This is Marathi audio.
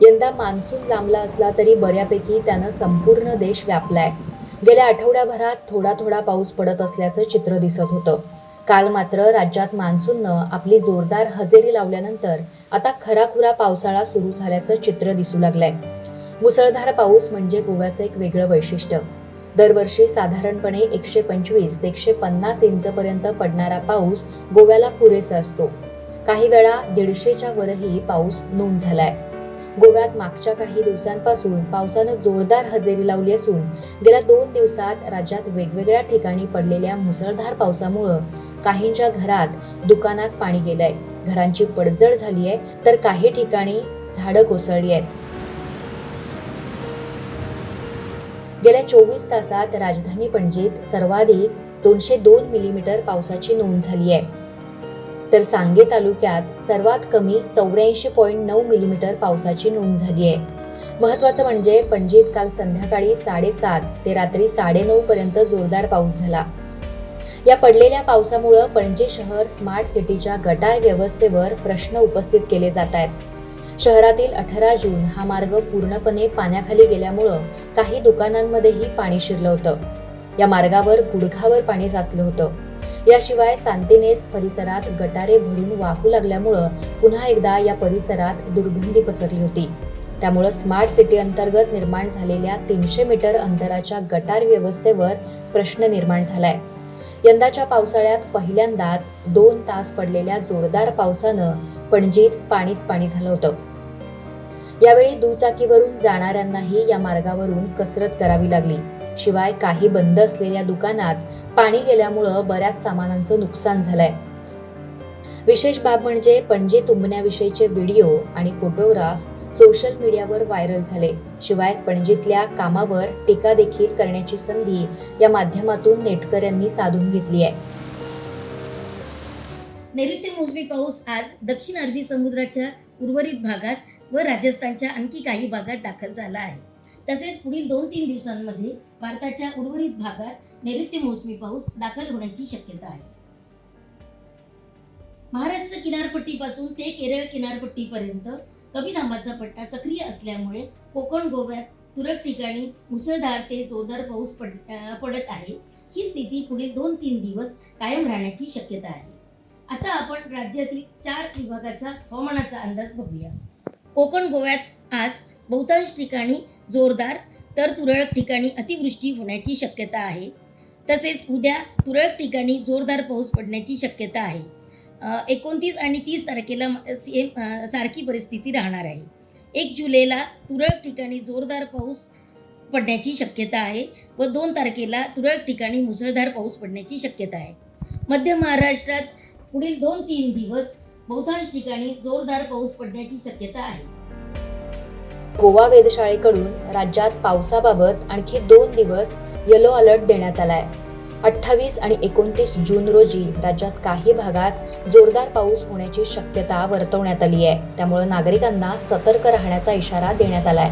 यंदा मान्सून लांबला असला तरी बऱ्यापैकी त्यानं संपूर्ण देश व्यापलाय. गेल्या आठवड्याभरात थोडा थोडा पाऊस पडत असल्याचं चित्र दिसत होतं. काल मात्र राज्यात मान्सूननं आपली जोरदार हजेरी लावल्यानंतर आता खराखुरा पावसाळा सुरू झाल्याचं चित्र दिसू लागलंय. मुसळधार पाऊस म्हणजे गोव्याचं एक वेगळं वैशिष्ट्य. दरवर्षी साधारणपणे 125 ते 150 इंचपर्यंत पडणारा पाऊस गोव्याला पुरेसा असतो. काही वेळा 150च्या वरही पाऊस नोंद झालाय. गोव्यात मागच्या काही दिवसांपासून पावसानं जोरदार हजेरी लावली असून गेल्या 2 दिवसात राज्यात वेगवेगळ्या ठिकाणी पडलेल्या मुसळधार पावसामुळे काहींच्या घरात, दुकानात पाणी गेलंय, घरांची पडझड झाली आहे, तर काही ठिकाणी झाडं कोसळली आहेत. गेल्या 24 तासात राजधानी पणजीत सर्वाधिक 202 मिलीमीटर पावसाची नोंद झाली आहे. तर सांगे तालुक्यात सर्वात कमी 84.9 मिलीमीटर पावसाची नोंद झाली आहे. महत्त्वाचं म्हणजे पणजीत काल संध्याकाळी 7:30 ते रात्री 9:30 पर्यंत जोरदार पाऊस झाला. या पडलेल्या पावसामुळे पणजी शहर स्मार्ट सिटीच्या गटार व्यवस्थेवर प्रश्न उपस्थित केले जात आहेत. शहरातील 18 जून हा मार्ग पूर्णपणे पाण्याखाली गेल्यामुळं काही दुकानांमध्येही पाणी शिरलं होतं. या मार्गावर गुडघावर पाणी साचलं होतं. याशिवाय सांतिनेस परिसरात गटारे भरून वाहू लागल्यामुळं पुन्हा एकदा या परिसरात दुर्गंधी पसरली होती. त्यामुळं स्मार्ट सिटी अंतर्गत निर्माण झालेल्या 300 मीटर अंतराच्या गटार व्यवस्थेवर प्रश्न निर्माण झालाय. यंदाच्या पावसाळ्यात पहिल्यांदाच 2 तास पडलेल्या जोरदार पावसानं पणजीत पाणीच पाणी झालं होतं. यावेळी दुचाकीवरून जाणाऱ्यांनाही या मार्गावरून कसरत करावी लागली. शिवाय काही बंद असलेल्या दुकानात पाणी गेल्यामुळं बऱ्याच सामानांचं नुकसान झालंय. विशेष बाब म्हणजे पणजी तुंबण्याविषयीचे व्हिडिओ आणि फोटोग्राफ सोशल मीडियावर व्हायरल झाले. शिवाय पणजीतल्या कामावर टीका देखील करण्याची संधी या माध्यमातून नेटकऱ्यांनी साधून घेतली आहे. नैऋत्य मोसमी पाऊस आज दक्षिण अरबी समुद्राच्या उर्वरित भागात व राजस्थानच्या आणखी काही भागात दाखल झाला आहे. तसेच पुढील 2-3 दिवसांमध्ये भारताच्या उर्वरित भागात नैऋत्य मोसमी पाऊस दाखल होण्याची शक्यता आहे. महाराष्ट्र किनारपट्टीपासून ते केरळ किनारपट्टीपर्यंत कमी दाबाचा पट्टा सक्रिय असल्यामुळे कोकण गोव्यात तुरळक ठिकाणी मुसळधार ते जोरदार पाऊस पडत आहे. ही स्थिती पुढील 2-3 दिवस कायम राहण्याची शक्यता आहे. आता आपण राज्यातील 4 विभागाचा हवामानाचा अंदाज बघूया. कोकण गोव्यात आज बहुतांश ठिकाणी जोरदार तर तुरळक ठिकाणी अतिवृष्टी होण्याची शक्यता आहे. तसेच उद्या तुरळक ठिकाणी जोरदार पाऊस पडण्याची शक्यता आहे. 29 आणि 30 तारखेला सारखी परिस्थिती राहणार आहे. 1 जुलैला तुरळक ठिकाणी जोरदार पाऊस पडण्याची शक्यता आहे व 2 तारखेला तुरळक ठिकाणी मुसळधार पाऊस पडण्याची शक्यता आहे. मध्य महाराष्ट्रात पुढील 2-3 दिवस बहुतांश ठिकाणी जोरदार पाऊस पडण्याची शक्यता आहे. गोवा वेधशाळेकडून राज्यात पावसाबाबत आणखी 2 दिवस येलो अलर्ट देण्यात आलाय. 28 आणि 29 जून रोजी राज्यात काही भागात जोरदार पाऊस होण्याची शक्यता वर्तवण्यात आली आहे. त्यामुळे नागरिकांना सतर्क राहण्याचा इशारा देण्यात आलाय.